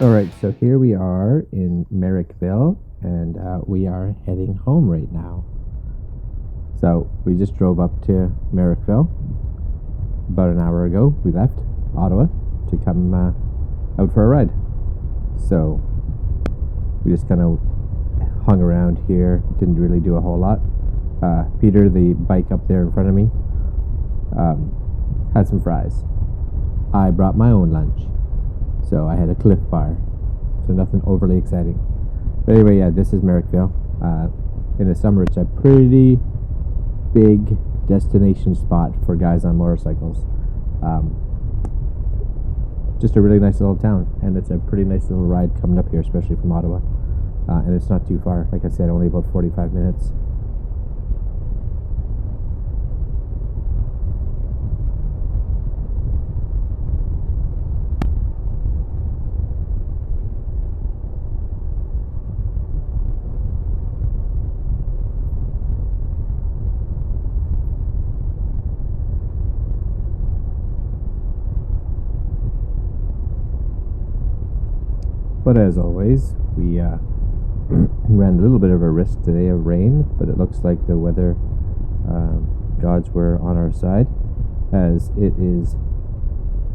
Alright, so here we are in Merrickville, and we are heading home right now. So we just drove up to Merrickville about an hour ago. We left Ottawa to come out for a ride. So we just kind of hung around here, didn't really do a whole lot. Peter, the bike up there in front of me, had some fries. I brought my own lunch. So I had a Cliff Bar, so nothing overly exciting. But anyway, yeah, this is Merrickville. In the summer, it's a pretty big destination spot for guys on motorcycles. Just a really nice little town, and it's a pretty nice little ride coming up here, especially from Ottawa. And it's not too far. Like I said, only about 45 minutes. But as always, we ran a little bit of a risk today of rain, but it looks like the weather gods were on our side, as it is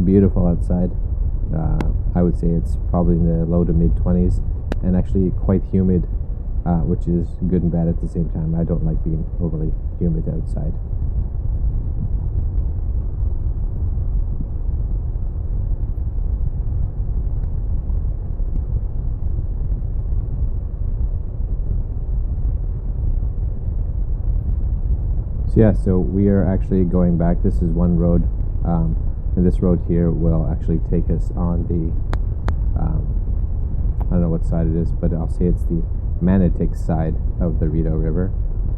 beautiful outside. I would say it's probably in the low to mid 20s, and actually quite humid, which is good and bad at the same time. I don't like being overly humid outside. Yeah, so we are actually going back. This is one road, and this road here will actually take us on the, I don't know what side it is, but I'll say it's the Manotick side of the Rideau River,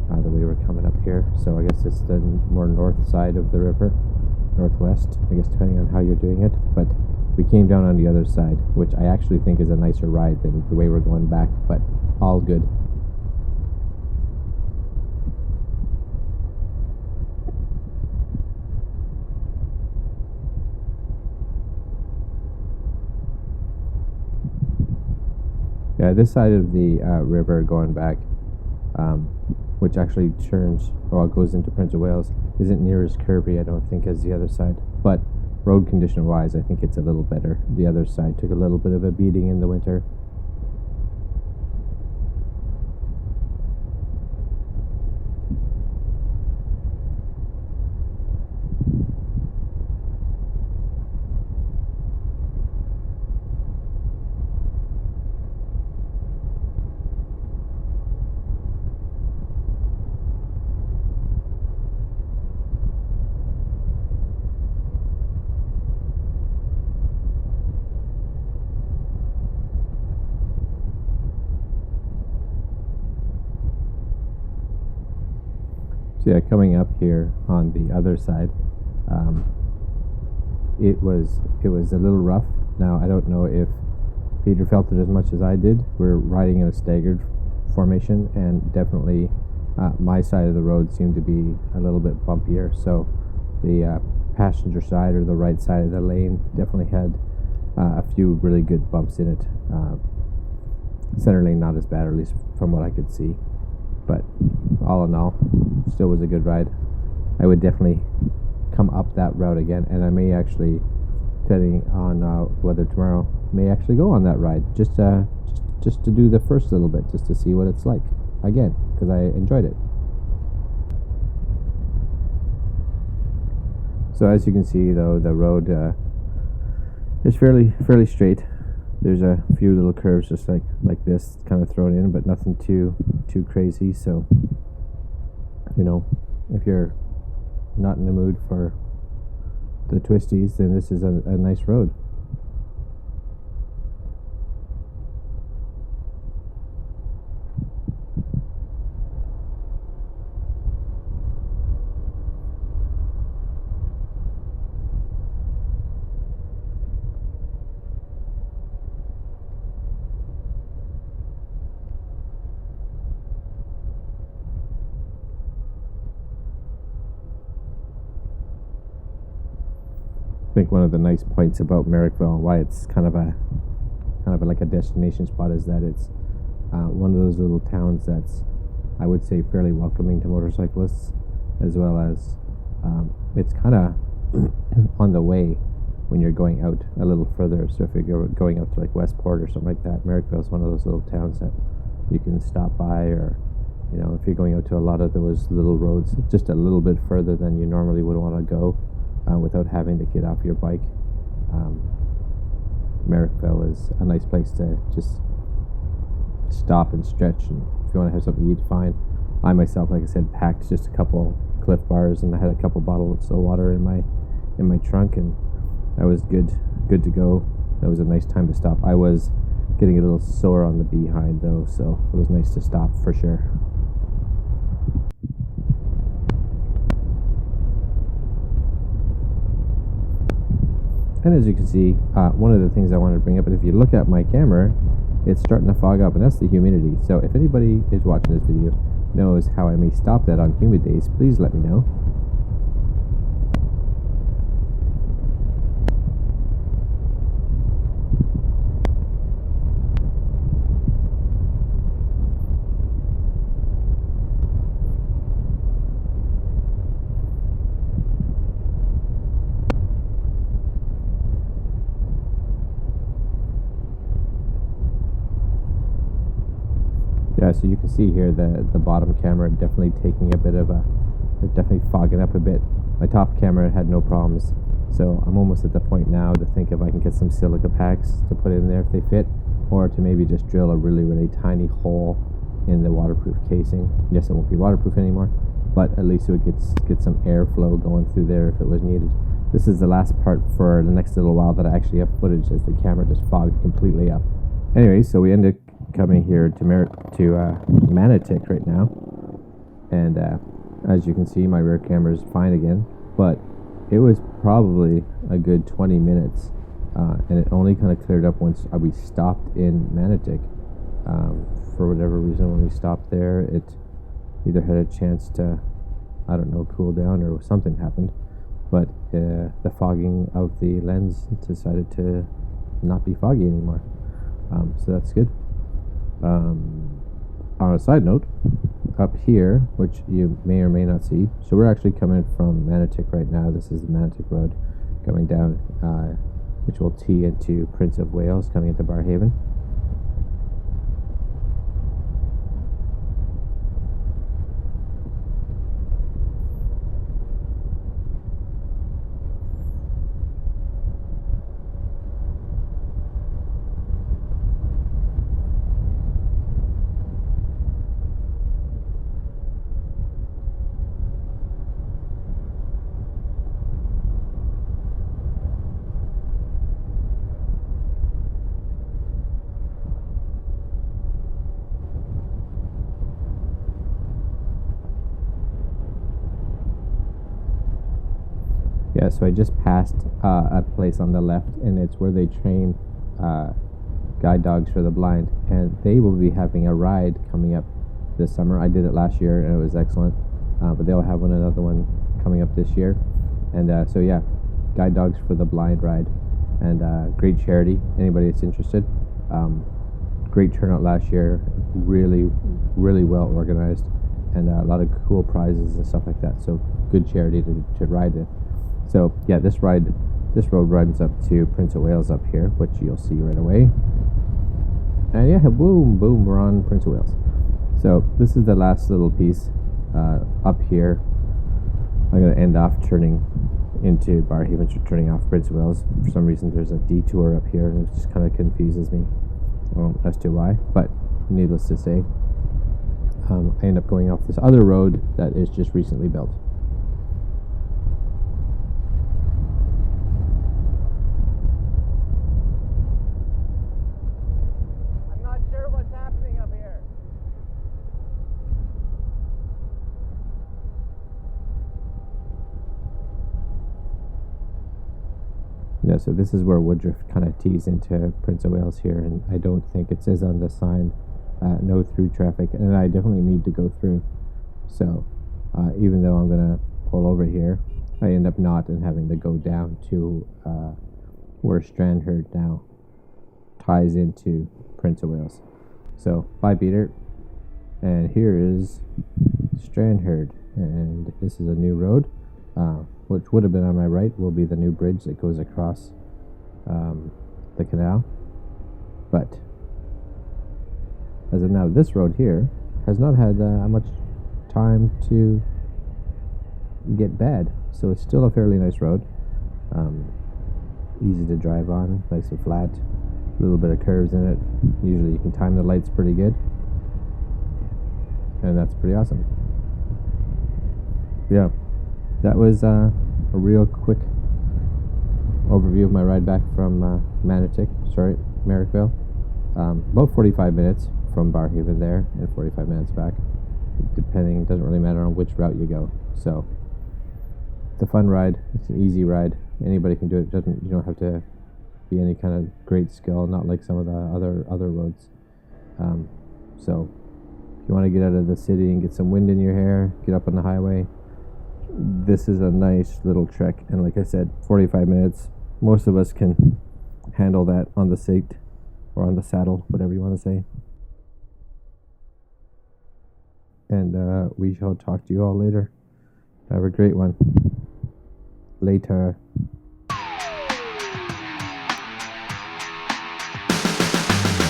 the way we're coming up here. So I guess it's the more north side of the river, northwest, I guess, depending on how you're doing it. But we came down on the other side, which I actually think is a nicer ride than the way we're going back, but all good. Yeah, this side of the river going back, which actually turns, or goes into Prince of Wales, isn't near as curvy, I don't think, as the other side. But road condition wise, I think it's a little better. The other side took a little bit of a beating in the winter. Yeah, coming up here on the other side, it was a little rough. Now I don't know if Peter felt it as much as I did. We're riding in a staggered formation, and definitely my side of the road seemed to be a little bit bumpier. So the passenger side, or the right side of the lane, definitely had a few really good bumps in it. Center lane not as bad, or at least from what I could see. But all in all, still was a good ride. I would definitely come up that route again, and I may actually, depending on weather tomorrow, may actually go on that ride just to do the first little bit, just to see what it's like again, because I enjoyed it. So as you can see, though, the road is fairly straight. There's a few little curves just like this kind of thrown in, but nothing too crazy. So, you know, if you're not in the mood for the twisties, then this is a nice road. I think one of the nice points about Merrickville, why it's kind of a kind of like a destination spot is that it's one of those little towns that's, I would say, fairly welcoming to motorcyclists, as well as it's kind of on the way when you're going out a little further. So if you're going out to like Westport or something like that, Merrickville is one of those little towns that you can stop by, or if you're going out to a lot of those little roads just a little bit further than you normally would want to go without having to get off your bike. Merrickville is a nice place to just stop and stretch, and if you want to have something to eat, fine. I myself, like I said, packed just a couple Cliff Bars, and I had a couple bottles of water in my trunk, and that was good to go. That was a nice time to stop. I was getting a little sore on the behind though, so it was nice to stop for sure. And as you can see, one of the things I wanted to bring up, and if you look at my camera, it's starting to fog up, and that's the humidity. So if anybody is watching this video knows how I may stop that on humid days, please let me know. Yeah, so you can see here the bottom camera definitely taking a bit of definitely fogging up a bit. My top camera had no problems, so I'm almost at the point now to think if I can get some silica packs to put in there if they fit, or to maybe just drill a really tiny hole in the waterproof casing. Yes, it won't be waterproof anymore, but at least it would get some airflow going through there if it was needed. This is the last part for the next little while that I actually have footage, as the camera just fogged completely up. Anyway, so we ended coming here to Manatik right now, and as you can see, my rear camera is fine again, but it was probably a good 20 minutes, and it only kind of cleared up once we stopped in Manatik. For whatever reason, when we stopped there, it either had a chance to, I don't know, cool down, or something happened, but the fogging of the lens decided to not be foggy anymore. So that's good. On a side note, up here, which you may or may not see, so we're actually coming from Manatik right now. This is the Manatik Road coming down, which will tee into Prince of Wales, coming into Barrhaven. Yeah, so I just passed a place on the left, and it's where they train guide dogs for the blind, and they will be having a ride coming up this summer. I did it last year, and it was excellent, but they'll have another one coming up this year. And so yeah, guide dogs for the blind ride, and great charity, anybody that's interested. Great turnout last year, really well organized, and a lot of cool prizes and stuff like that, so good charity to ride with. So yeah, this road runs up to Prince of Wales up here, which you'll see right away. And yeah, boom, we're on Prince of Wales. So this is the last little piece up here. I'm going to end off turning into Barrhaven, turning off Prince of Wales. For some reason there's a detour up here, and it just kind of confuses me as to why, but needless to say, I end up going off this other road that is just recently built. Yeah, so this is where Woodruff kind of tees into Prince of Wales here, and I don't think it says on the sign no through traffic, and I definitely need to go through. So even though I'm gonna pull over here, I end up not and having to go down to where Strandherd now ties into Prince of Wales. So bye, Peter. And here is Strandherd, and this is a new road, which would have been on my right, will be the new bridge that goes across the canal. But as of now, this road here has not had much time to get bad, so it's still a fairly nice road. Easy to drive on, nice and flat, a little bit of curves in it. Usually you can time the lights pretty good, and that's pretty awesome. Yeah, that was a real quick overview of my ride back from Merrickville. About 45 minutes from Barrhaven there, and 45 minutes back, depending. Doesn't really matter on which route you go. So it's a fun ride. It's an easy ride. Anybody can do it. You don't have to be any kind of great skill. Not like some of the other roads. So if you want to get out of the city and get some wind in your hair, get up on the highway, this is a nice little trek. And like I said, 45 minutes. Most of us can handle that on the seat or on the saddle, whatever you want to say. And we shall talk to you all later. Have a great one. Later.